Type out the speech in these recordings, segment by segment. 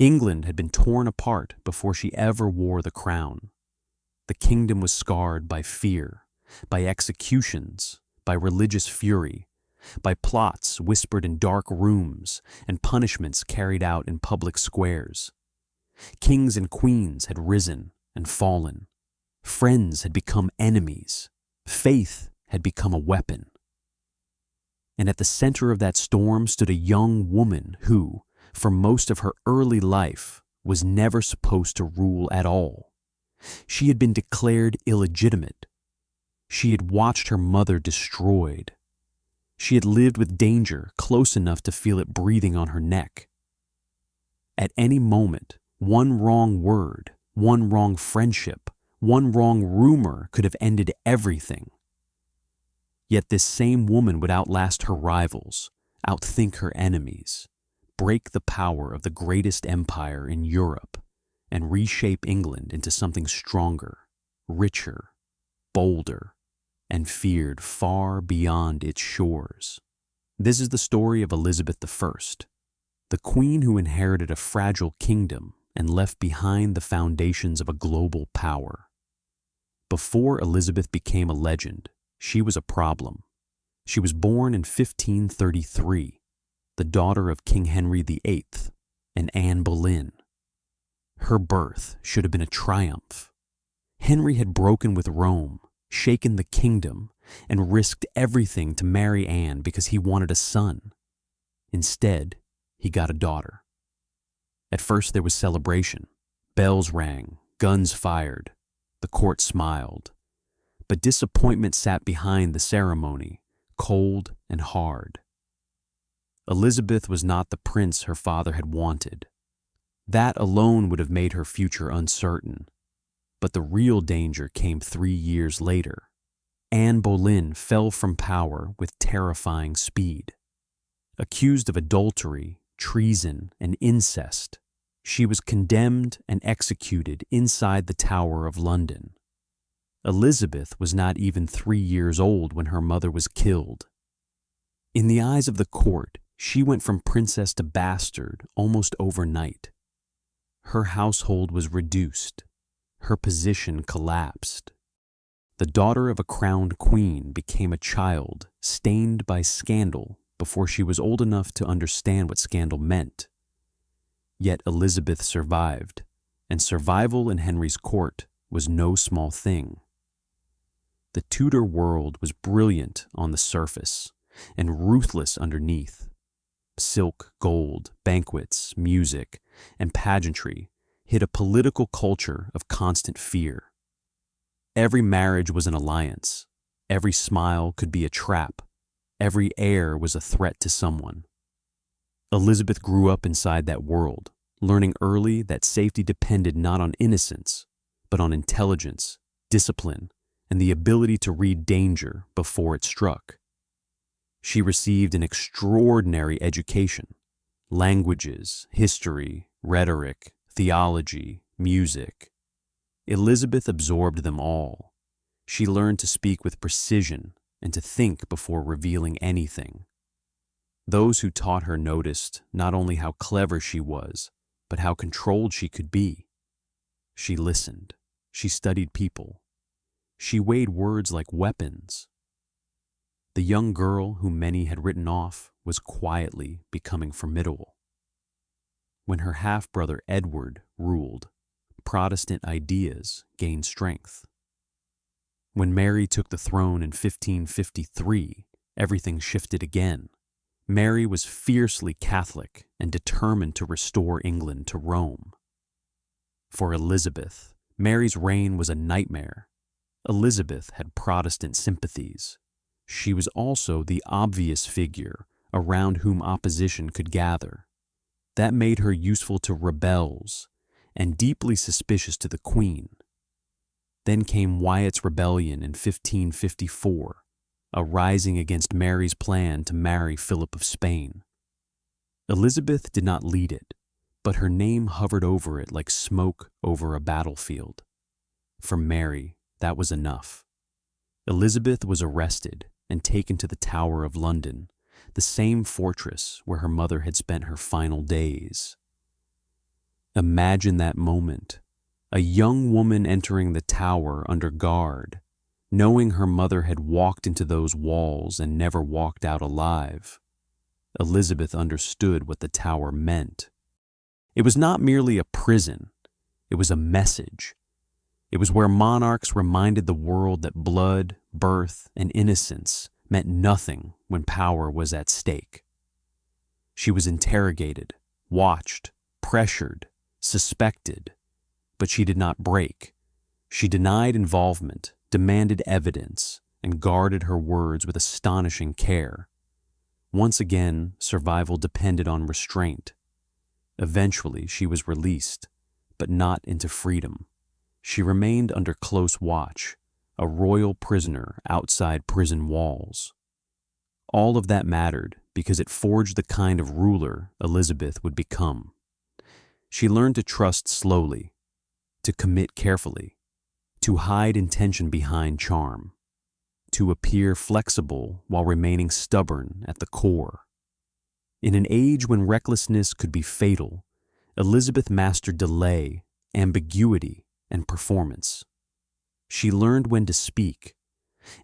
England had been torn apart before she ever wore the crown. The kingdom was scarred by fear, by executions, by religious fury, by plots whispered in dark rooms and punishments carried out in public squares. Kings and queens had risen and fallen. Friends had become enemies. Faith had become a weapon. And at the center of that storm stood a young woman who, for most of her early life, was never supposed to rule at all. She had been declared illegitimate. She had watched her mother destroyed. She had lived with danger close enough to feel it breathing on her neck. At any moment, one wrong word, one wrong friendship, one wrong rumor could have ended everything. Yet this same woman would outlast her rivals, outthink her enemies, break the power of the greatest empire in Europe, and reshape England into something stronger, richer, bolder, and feared far beyond its shores. This is the story of Elizabeth I, the queen who inherited a fragile kingdom and left behind the foundations of a global power. Before Elizabeth became a legend, she was a problem. She was born in 1533, the daughter of King Henry VIII and Anne Boleyn. Her birth should have been a triumph. Henry had broken with Rome, shaken the kingdom, and risked everything to marry Anne because he wanted a son. Instead, he got a daughter. At first there was celebration. Bells rang, guns fired. The court smiled. But disappointment sat behind the ceremony, cold and hard. Elizabeth was not the prince her father had wanted. That alone would have made her future uncertain. But the real danger came 3 years later. Anne Boleyn fell from power with terrifying speed. Accused of adultery, treason, and incest, she was condemned and executed inside the Tower of London. Elizabeth was not even 3 years old when her mother was killed. In the eyes of the court, she went from princess to bastard almost overnight. Her household was reduced. Her position collapsed. The daughter of a crowned queen became a child stained by scandal before she was old enough to understand what scandal meant. Yet Elizabeth survived, and survival in Henry's court was no small thing. The Tudor world was brilliant on the surface and ruthless underneath. Silk, gold, banquets, music, and pageantry hid a political culture of constant fear. Every marriage was an alliance. Every smile could be a trap. Every heir was a threat to someone. Elizabeth grew up inside that world, learning early that safety depended not on innocence, but on intelligence, discipline, and the ability to read danger before it struck. She received an extraordinary education: languages, history, rhetoric, theology, music. Elizabeth absorbed them all. She learned to speak with precision and to think before revealing anything. Those who taught her noticed not only how clever she was, but how controlled she could be. She listened. She studied people. She weighed words like weapons. The young girl whom many had written off was quietly becoming formidable. When her half-brother Edward ruled, Protestant ideas gained strength. When Mary took the throne in 1553, everything shifted again. Mary was fiercely Catholic and determined to restore England to Rome. For Elizabeth, Mary's reign was a nightmare. Elizabeth had Protestant sympathies. She was also the obvious figure around whom opposition could gather. That made her useful to rebels and deeply suspicious to the Queen. Then came Wyatt's rebellion in 1554, a rising against Mary's plan to marry Philip of Spain. Elizabeth did not lead it, but her name hovered over it like smoke over a battlefield. For Mary, that was enough. Elizabeth was arrested and taken to the Tower of London, the same fortress where her mother had spent her final days. Imagine that moment. A young woman entering the tower under guard, knowing her mother had walked into those walls and never walked out alive. Elizabeth understood what the tower meant. It was not merely a prison, it was a message. It was where monarchs reminded the world that blood, birth, and innocence meant nothing when power was at stake. She was interrogated, watched, pressured, suspected, but she did not break. She denied involvement, demanded evidence, and guarded her words with astonishing care. Once again, survival depended on restraint. Eventually, she was released, but not into freedom. She remained under close watch, a royal prisoner outside prison walls. All of that mattered because it forged the kind of ruler Elizabeth would become. She learned to trust slowly, to commit carefully, to hide intention behind charm, to appear flexible while remaining stubborn at the core. In an age when recklessness could be fatal, Elizabeth mastered delay, ambiguity, and performance. She learned when to speak,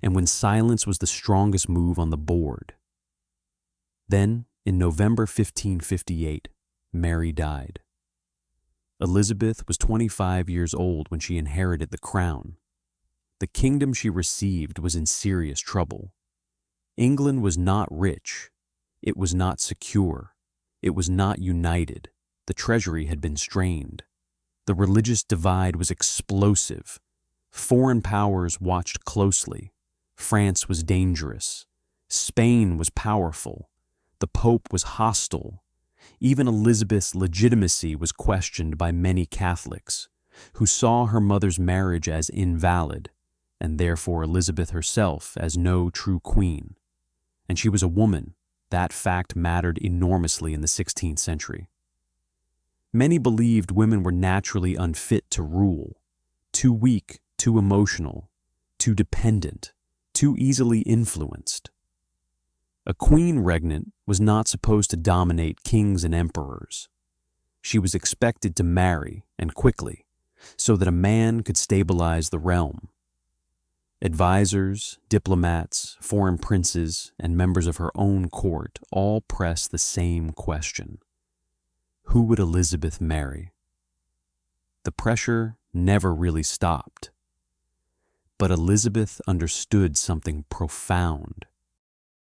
and when silence was the strongest move on the board. Then, in November 1558, Mary died. Elizabeth was 25 years old when she inherited the crown. The kingdom she received was in serious trouble. England was not rich. It was not secure. It was not united. The treasury had been strained. The religious divide was explosive. Foreign powers watched closely. France was dangerous. Spain was powerful. The Pope was hostile. Even Elizabeth's legitimacy was questioned by many Catholics, who saw her mother's marriage as invalid, and therefore Elizabeth herself as no true queen. And she was a woman. That fact mattered enormously in the 16th century. Many believed women were naturally unfit to rule, too weak, too emotional, too dependent, too easily influenced. A queen regnant was not supposed to dominate kings and emperors. She was expected to marry, and quickly, so that a man could stabilize the realm. Advisors, diplomats, foreign princes, and members of her own court all pressed the same question. Who would Elizabeth marry? The pressure never really stopped. But Elizabeth understood something profound.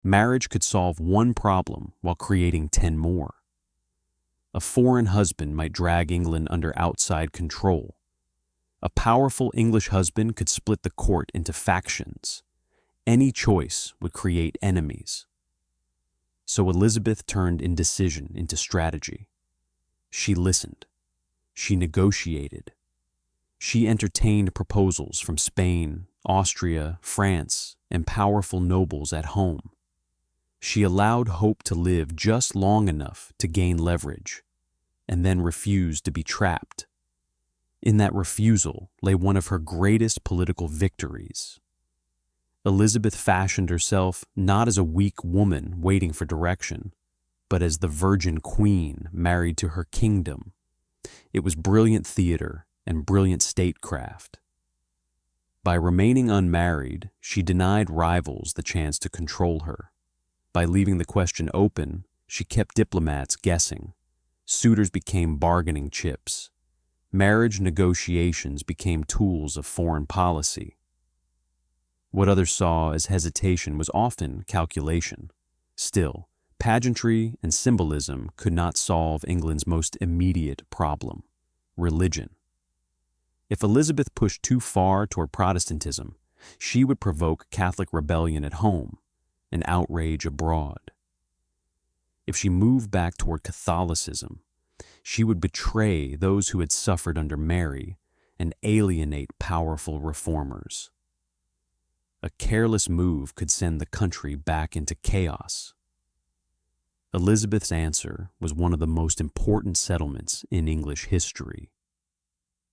Marriage could solve one problem while creating 10 more. A foreign husband might drag England under outside control. A powerful English husband could split the court into factions. Any choice would create enemies. So Elizabeth turned indecision into strategy. She listened. She negotiated. She entertained proposals from Spain, Austria, France, and powerful nobles at home. She allowed hope to live just long enough to gain leverage, and then refused to be trapped. In that refusal lay one of her greatest political victories. Elizabeth fashioned herself not as a weak woman waiting for direction, but as the virgin queen married to her kingdom. It was brilliant theater and brilliant statecraft. By remaining unmarried, she denied rivals the chance to control her. By leaving the question open, she kept diplomats guessing. Suitors became bargaining chips. Marriage negotiations became tools of foreign policy. What others saw as hesitation was often calculation. Still, pageantry and symbolism could not solve England's most immediate problem: religion. If Elizabeth pushed too far toward Protestantism, she would provoke Catholic rebellion at home and outrage abroad. If she moved back toward Catholicism, she would betray those who had suffered under Mary and alienate powerful reformers. A careless move could send the country back into chaos. Elizabeth's answer was one of the most important settlements in English history.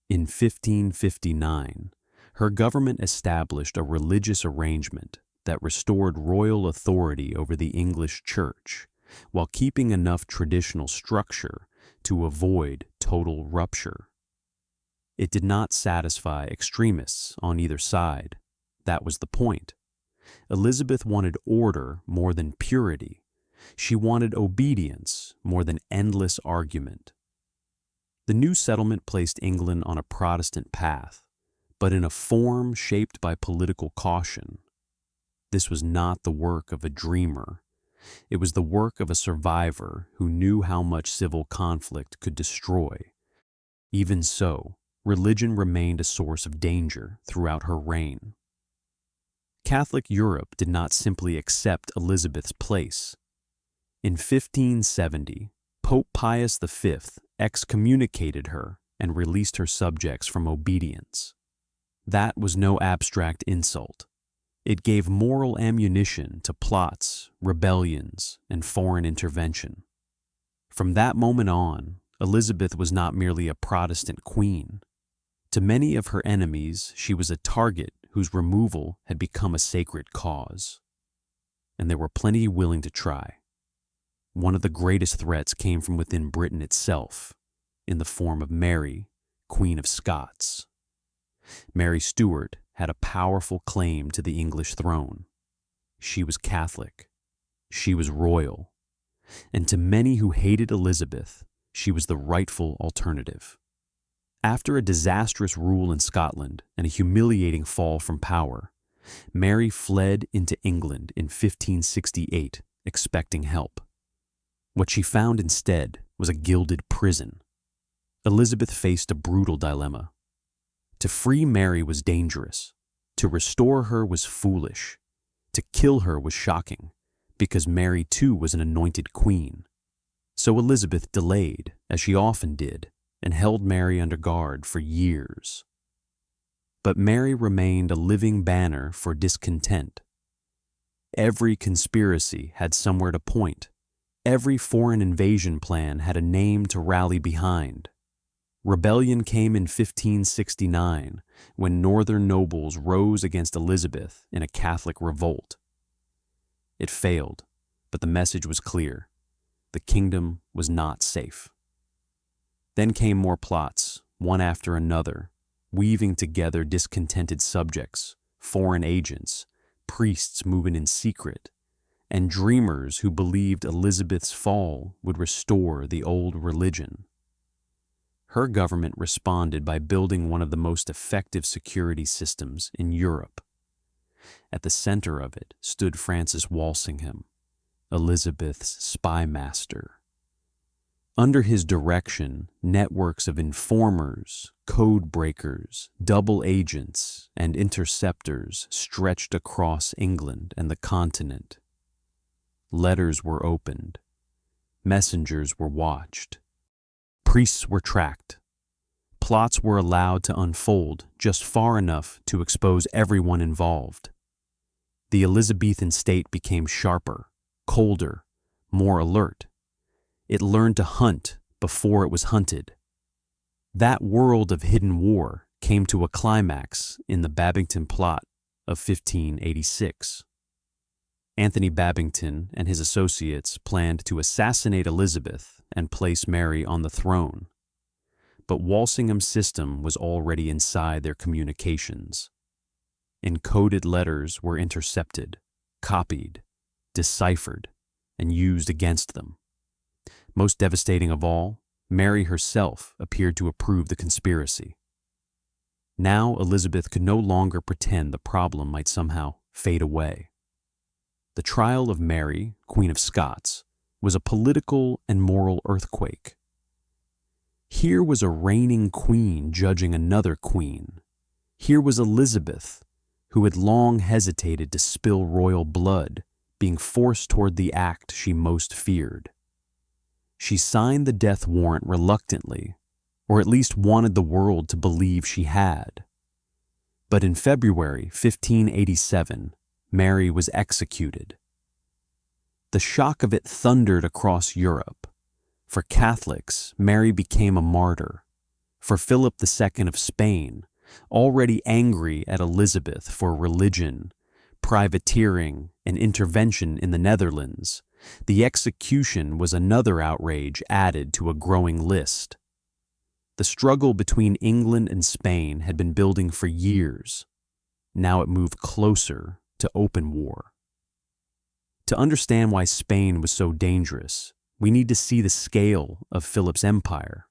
In 1559, her government established a religious arrangement that restored royal authority over the English Church while keeping enough traditional structure to avoid total rupture. It did not satisfy extremists on either side. That was the point. Elizabeth wanted order more than purity. She wanted obedience more than endless argument. The new settlement placed England on a Protestant path, but in a form shaped by political caution. This was not the work of a dreamer. It was the work of a survivor who knew how much civil conflict could destroy. Even so, religion remained a source of danger throughout her reign. Catholic Europe did not simply accept Elizabeth's place. In 1570, Pope Pius V excommunicated her and released her subjects from obedience. That was no abstract insult. It gave moral ammunition to plots, rebellions, and foreign intervention. From that moment on, Elizabeth was not merely a Protestant queen. To many of her enemies, she was a target whose removal had become a sacred cause. And there were plenty willing to try. One of the greatest threats came from within Britain itself, in the form of Mary, Queen of Scots. Mary Stuart had a powerful claim to the English throne. She was Catholic. She was royal. And to many who hated Elizabeth, she was the rightful alternative. After a disastrous rule in Scotland and a humiliating fall from power, Mary fled into England in 1568, expecting help. What she found instead was a gilded prison. Elizabeth faced a brutal dilemma. To free Mary was dangerous. To restore her was foolish. To kill her was shocking, because Mary too was an anointed queen. So Elizabeth delayed, as she often did, and held Mary under guard for years. But Mary remained a living banner for discontent. Every conspiracy had somewhere to point. Every foreign invasion plan had a name to rally behind. Rebellion came in 1569, when northern nobles rose against Elizabeth in a Catholic revolt. It failed, but the message was clear. The kingdom was not safe. Then came more plots, one after another, weaving together discontented subjects, foreign agents, priests moving in secret, and dreamers who believed Elizabeth's fall would restore the old religion. Her government responded by building one of the most effective security systems in Europe. At the center of it stood Francis Walsingham, Elizabeth's spy master. Under his direction, networks of informers, code breakers, double agents, and interceptors stretched across England and the continent. Letters were opened. Messengers were watched. Priests were tracked. Plots were allowed to unfold just far enough to expose everyone involved. The Elizabethan state became sharper, colder, more alert. It learned to hunt before it was hunted. That world of hidden war came to a climax in the Babington Plot of 1586. Anthony Babington and his associates planned to assassinate Elizabeth and place Mary on the throne. But Walsingham's system was already inside their communications. Encoded letters were intercepted, copied, deciphered, and used against them. Most devastating of all, Mary herself appeared to approve the conspiracy. Now Elizabeth could no longer pretend the problem might somehow fade away. The trial of Mary, Queen of Scots, was a political and moral earthquake. Here was a reigning queen judging another queen. Here was Elizabeth, who had long hesitated to spill royal blood, being forced toward the act she most feared. She signed the death warrant reluctantly, or at least wanted the world to believe she had. But in February 1587, Mary was executed. The shock of it thundered across Europe. For Catholics, Mary became a martyr. For Philip II of Spain, already angry at Elizabeth for religion, privateering, and intervention in the Netherlands, The execution was another outrage added to a growing list. The struggle between England and Spain had been building for years. Now it moved closer to open war. To understand why Spain was so dangerous, we need to see the scale of Philip's empire.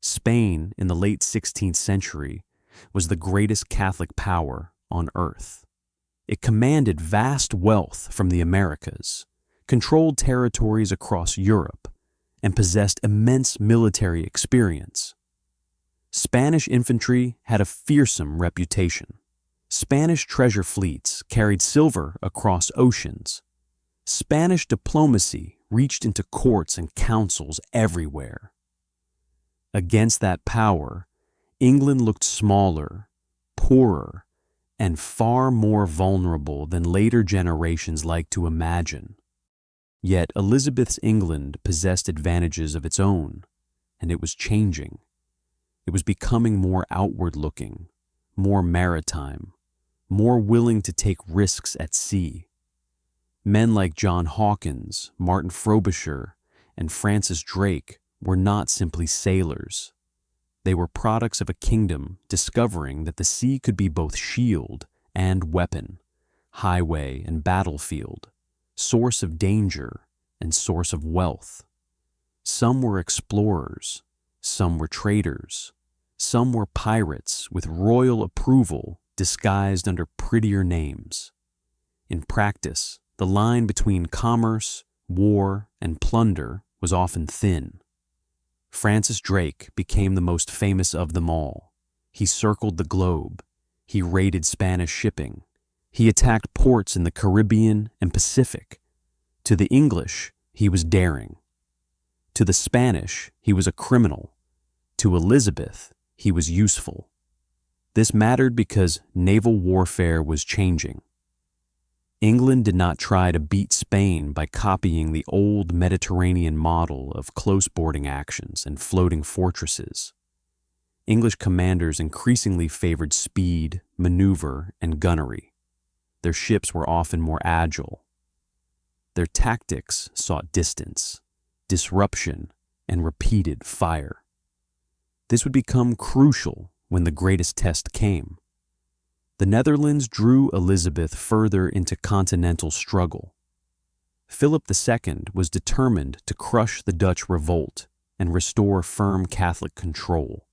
Spain, in the late 16th century, was the greatest Catholic power on earth. It commanded vast wealth from the Americas, controlled territories across Europe, and possessed immense military experience. Spanish infantry had a fearsome reputation. Spanish treasure fleets carried silver across oceans. Spanish diplomacy reached into courts and councils everywhere. Against that power, England looked smaller, poorer, and far more vulnerable than later generations liked to imagine. Yet Elizabeth's England possessed advantages of its own, and it was changing. It was becoming more outward-looking, more maritime, more willing to take risks at sea. Men like John Hawkins, Martin Frobisher, and Francis Drake were not simply sailors. They were products of a kingdom discovering that the sea could be both shield and weapon, highway and battlefield, source of danger and source of wealth. Some were explorers, some were traders, some were pirates with royal approval disguised under prettier names. In practice, the line between commerce, war, and plunder was often thin. Francis Drake became the most famous of them all. He circled the globe. He raided Spanish shipping. He attacked ports in the Caribbean and Pacific. To the English, he was daring. To the Spanish, he was a criminal. To Elizabeth, he was useful. This mattered because naval warfare was changing. England did not try to beat Spain by copying the old Mediterranean model of close boarding actions and floating fortresses. English commanders increasingly favored speed, maneuver, and gunnery. Their ships were often more agile. Their tactics sought distance, disruption, and repeated fire. This would become crucial when the greatest test came. The Netherlands drew Elizabeth further into continental struggle. Philip II was determined to crush the Dutch revolt and restore firm Catholic control.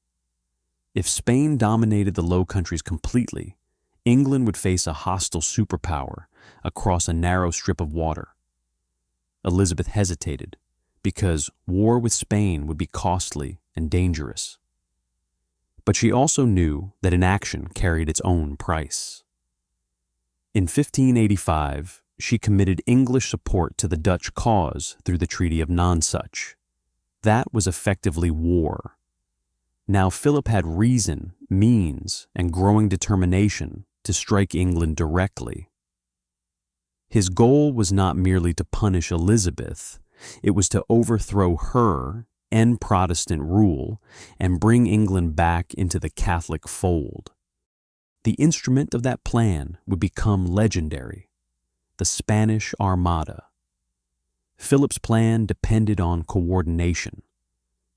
If Spain dominated the Low Countries completely, England would face a hostile superpower across a narrow strip of water. Elizabeth hesitated because war with Spain would be costly and dangerous. But she also knew that inaction carried its own price. In 1585, she committed English support to the Dutch cause through the Treaty of Nonsuch. That was effectively war. Now Philip had reason, means, and growing determination to strike England directly. His goal was not merely to punish Elizabeth, it was to overthrow her, end Protestant rule, and bring England back into the Catholic fold. The instrument of that plan would become legendary: the Spanish Armada. Philip's plan depended on coordination.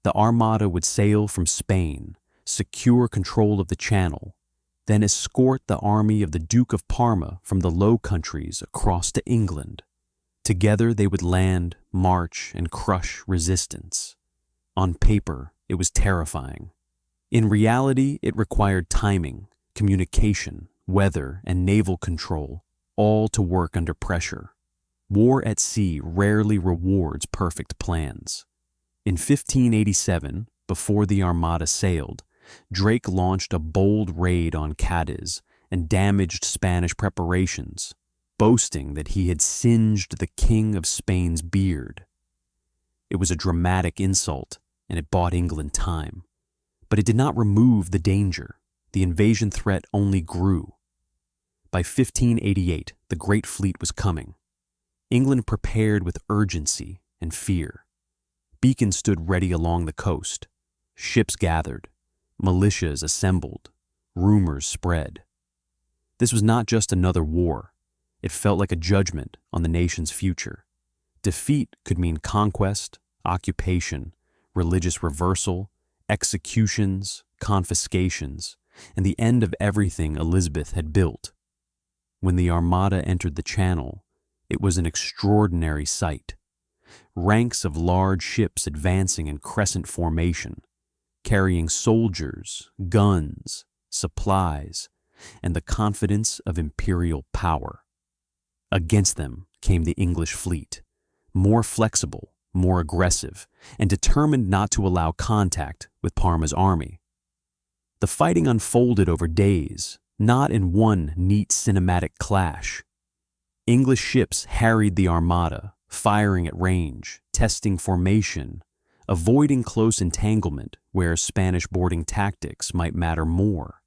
The Armada would sail from Spain, secure control of the Channel, then escort the army of the Duke of Parma from the Low Countries across to England. Together they would land, march, and crush resistance. On paper, it was terrifying. In reality, it required timing, communication, weather, and naval control, all to work under pressure. War at sea rarely rewards perfect plans. In 1587, before the Armada sailed, Drake launched a bold raid on Cadiz and damaged Spanish preparations, boasting that he had singed the King of Spain's beard. It was a dramatic insult, and it bought England time. But it did not remove the danger. The invasion threat only grew. By 1588, the Great Fleet was coming. England prepared with urgency and fear. Beacons stood ready along the coast. Ships gathered. Militias assembled. Rumors spread. This was not just another war. It felt like a judgment on the nation's future. Defeat could mean conquest, occupation, religious reversal, executions, confiscations, and the end of everything Elizabeth had built. When the Armada entered the Channel, it was an extraordinary sight. Ranks of large ships advancing in crescent formation, carrying soldiers, guns, supplies, and the confidence of imperial power. Against them came the English fleet, more flexible, more aggressive, and determined not to allow contact with Parma's army. The fighting unfolded over days, not in one neat cinematic clash. English ships harried the Armada, firing at range, testing formation, avoiding close entanglement where Spanish boarding tactics might matter more.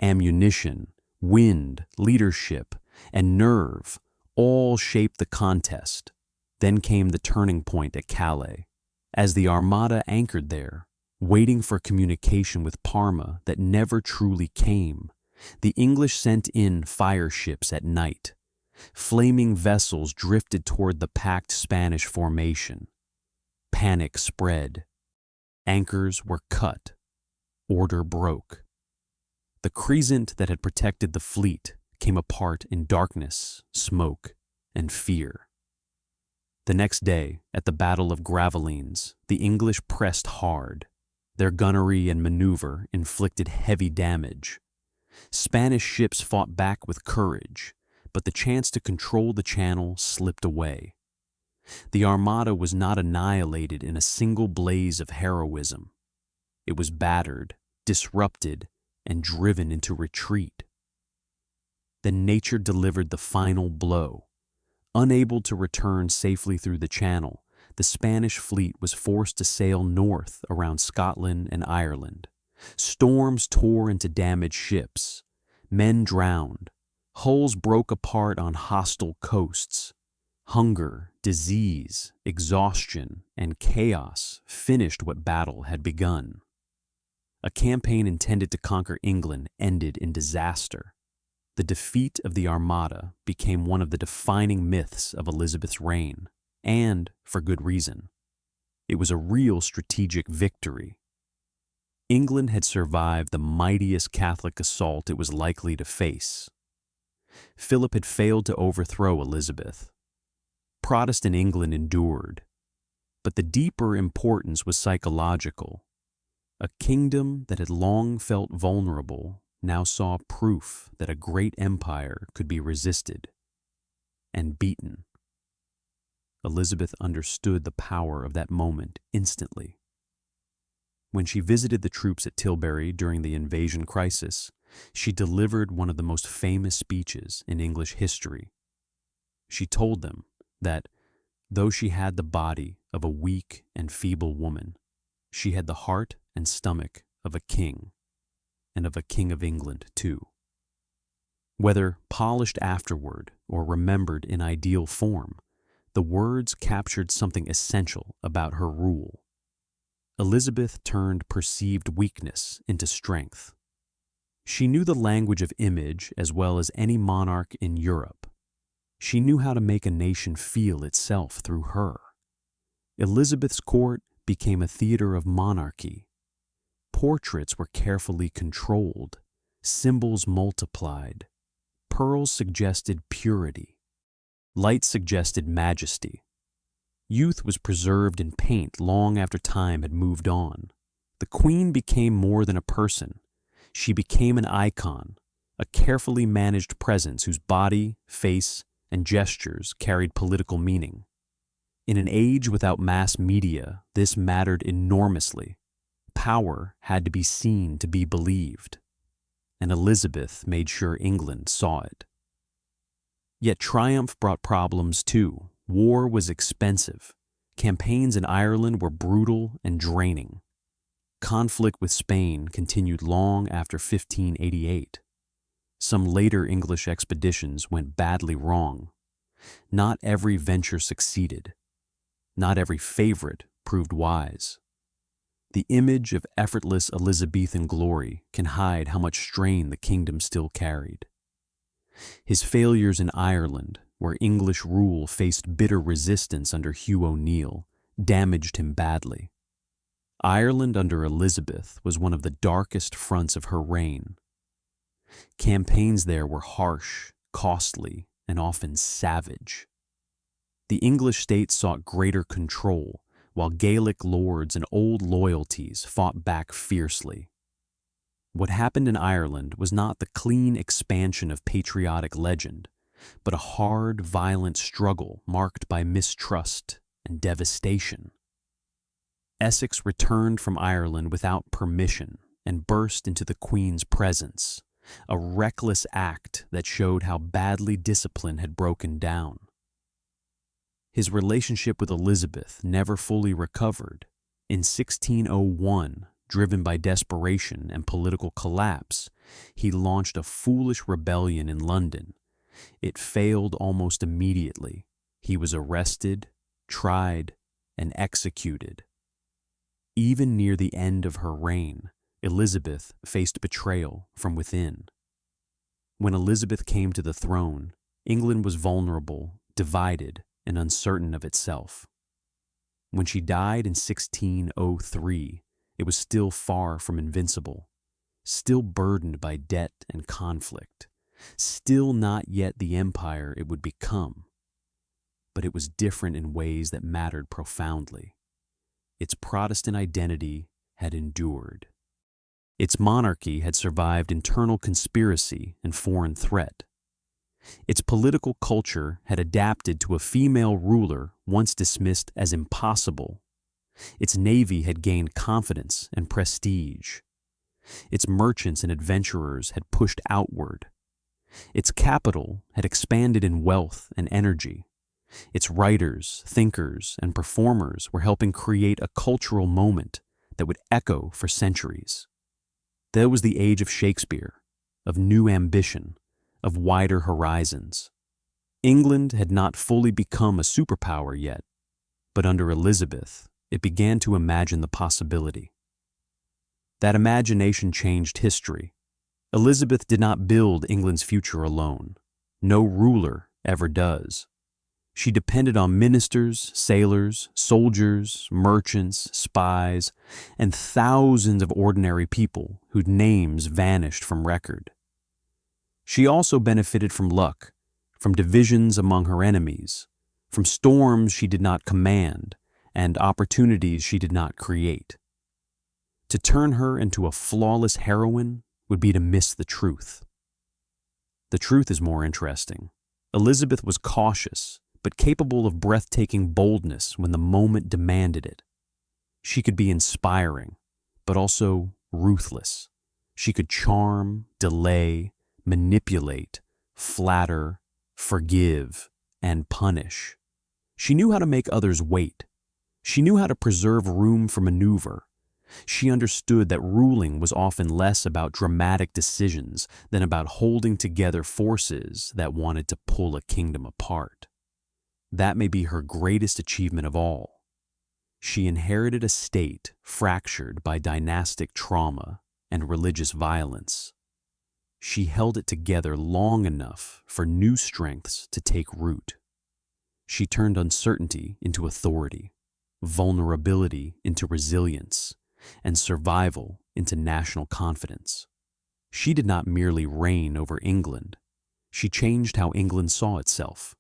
Ammunition, wind, leadership, and nerve all shaped the contest. Then came the turning point at Calais. As the Armada anchored there, waiting for communication with Parma that never truly came, the English sent in fire ships at night. Flaming vessels drifted toward the packed Spanish formation. Panic spread. Anchors were cut. Order broke. The crescent that had protected the fleet came apart in darkness, smoke, and fear. The next day, at the Battle of Gravelines, the English pressed hard. Their gunnery and maneuver inflicted heavy damage. Spanish ships fought back with courage, but the chance to control the Channel slipped away. The Armada was not annihilated in a single blaze of heroism. It was battered, disrupted, and driven into retreat. Then nature delivered the final blow. Unable to return safely through the Channel, the Spanish fleet was forced to sail north around Scotland and Ireland. Storms tore into damaged ships. Men drowned. Hulls broke apart on hostile coasts. Hunger, disease, exhaustion, and chaos finished what battle had begun. A campaign intended to conquer England ended in disaster. The defeat of the Armada became one of the defining myths of Elizabeth's reign, and for good reason. It was a real strategic victory. England had survived the mightiest Catholic assault it was likely to face. Philip had failed to overthrow Elizabeth. Protestant England endured, but the deeper importance was psychological. A kingdom that had long felt vulnerable now saw proof that a great empire could be resisted and beaten. Elizabeth understood the power of that moment instantly. When she visited the troops at Tilbury during the invasion crisis, she delivered one of the most famous speeches in English history. She told them that, though she had the body of a weak and feeble woman, she had the heart and stomach of a king, and of a king of England, too. Whether polished afterward or remembered in ideal form, the words captured something essential about her rule. Elizabeth turned perceived weakness into strength. She knew the language of image as well as any monarch in Europe. She knew how to make a nation feel itself through her. Elizabeth's court became a theater of monarchy. Portraits were carefully controlled, symbols multiplied. Pearls suggested purity. Light suggested majesty. Youth was preserved in paint long after time had moved on. The queen became more than a person. She became an icon, a carefully managed presence whose body, face, and gestures carried political meaning. In an age without mass media, this mattered enormously. Power had to be seen to be believed, and Elizabeth made sure England saw it. Yet triumph brought problems too. War was expensive. Campaigns in Ireland were brutal and draining. Conflict with Spain continued long after 1588. Some later English expeditions went badly wrong. Not every venture succeeded. Not every favorite proved wise. The image of effortless Elizabethan glory can hide how much strain the kingdom still carried. His failures in Ireland where English rule faced bitter resistance under Hugh O'Neill, damaged him badly. Ireland under Elizabeth was one of the darkest fronts of her reign. Campaigns there were harsh, costly, and often savage. The English state sought greater control, while Gaelic lords and old loyalties fought back fiercely. What happened in Ireland was not the clean expansion of patriotic legend, but a hard, violent struggle marked by mistrust and devastation. Essex returned from Ireland without permission and burst into the Queen's presence, a reckless act that showed how badly discipline had broken down. His relationship with Elizabeth never fully recovered. In 1601, driven by desperation and political collapse, he launched a foolish rebellion in London. It failed almost immediately. He was arrested, tried, and executed. Even near the end of her reign, Elizabeth faced betrayal from within. When Elizabeth came to the throne, England was vulnerable, divided, and uncertain of itself. When she died in 1603, it was still far from invincible, still burdened by debt and conflict, still not yet the empire it would become. But it was different in ways that mattered profoundly. Its Protestant identity had endured. Its monarchy had survived internal conspiracy and foreign threat. Its political culture had adapted to a female ruler once dismissed as impossible. Its navy had gained confidence and prestige. Its merchants and adventurers had pushed outward. Its capital had expanded in wealth and energy. Its writers, thinkers, and performers were helping create a cultural moment that would echo for centuries. There was the age of Shakespeare, of new ambition, of wider horizons. England had not fully become a superpower yet, but under Elizabeth, it began to imagine the possibility. That imagination changed history. Elizabeth did not build England's future alone. No ruler ever does. She depended on ministers, sailors, soldiers, merchants, spies, and thousands of ordinary people whose names vanished from record. She also benefited from luck, from divisions among her enemies, from storms she did not command, and opportunities she did not create. To turn her into a flawless heroine would be to miss the truth. The truth is more interesting. Elizabeth was cautious, but capable of breathtaking boldness when the moment demanded it. She could be inspiring, but also ruthless. She could charm, delay, manipulate, flatter, forgive, and punish. She knew how to make others wait. She knew how to preserve room for maneuver. She understood that ruling was often less about dramatic decisions than about holding together forces that wanted to pull a kingdom apart. That may be her greatest achievement of all. She inherited a state fractured by dynastic trauma and religious violence. She held it together long enough for new strengths to take root. She turned uncertainty into authority, vulnerability into resilience, and survival into national confidence. She did not merely reign over England. She changed how England saw itself.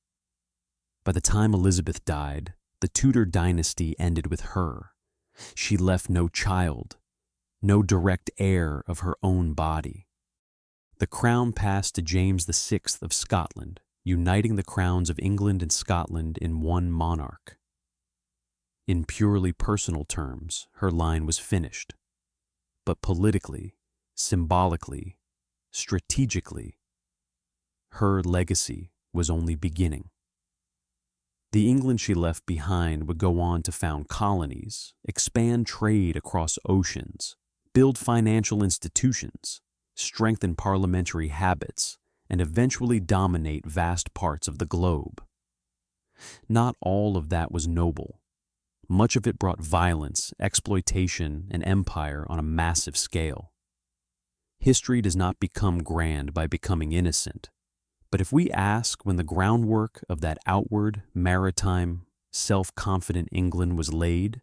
By the time Elizabeth died, the Tudor dynasty ended with her. She left no child, no direct heir of her own body. The crown passed to James VI of Scotland, uniting the crowns of England and Scotland in one monarch. In purely personal terms, her line was finished. But politically, symbolically, strategically, her legacy was only beginning. The England she left behind would go on to found colonies, expand trade across oceans, build financial institutions, strengthen parliamentary habits, and eventually dominate vast parts of the globe. Not all of that was noble. Much of it brought violence, exploitation, and empire on a massive scale. History does not become grand by becoming innocent, But if we ask when the groundwork of that outward, maritime, self-confident England was laid,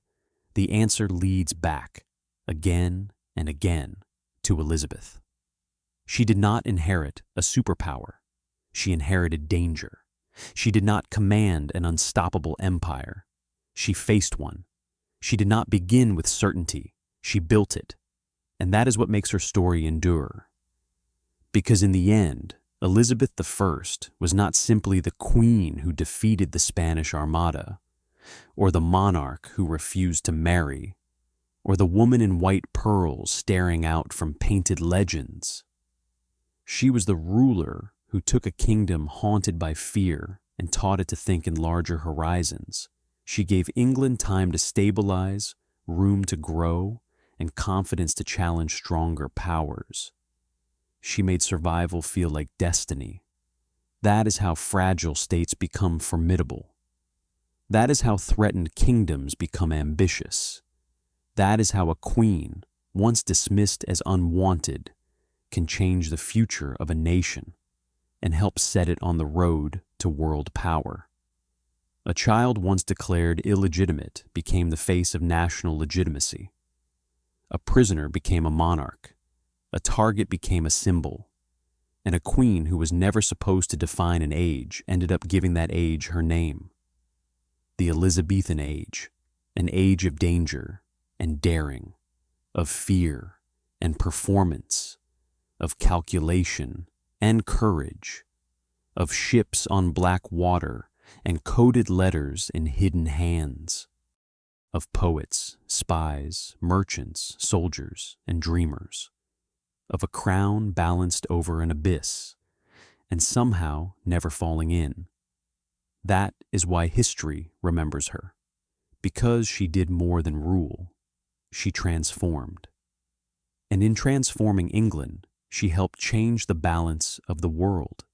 the answer leads back, again and again, to Elizabeth. She did not inherit a superpower. She inherited danger. She did not command an unstoppable empire. She faced one. She did not begin with certainty. She built it. And that is what makes her story endure. Because in the end, Elizabeth I was not simply the queen who defeated the Spanish Armada, or the monarch who refused to marry, or the woman in white pearls staring out from painted legends. She was the ruler who took a kingdom haunted by fear and taught it to think in larger horizons. She gave England time to stabilize, room to grow, and confidence to challenge stronger powers. She made survival feel like destiny. That is how fragile states become formidable. That is how threatened kingdoms become ambitious. That is how a queen, once dismissed as unwanted, can change the future of a nation and help set it on the road to world power. A child once declared illegitimate became the face of national legitimacy. A prisoner became a monarch. A target became a symbol. And a queen who was never supposed to define an age ended up giving that age her name. The Elizabethan age, an age of danger and daring, of fear and performance, of calculation and courage, of ships on black water and coded letters in hidden hands, of poets, spies, merchants, soldiers, and dreamers, of a crown balanced over an abyss and somehow never falling in. That is why history remembers her, because she did more than rule. She transformed. And in transforming England, she helped change the balance of the world.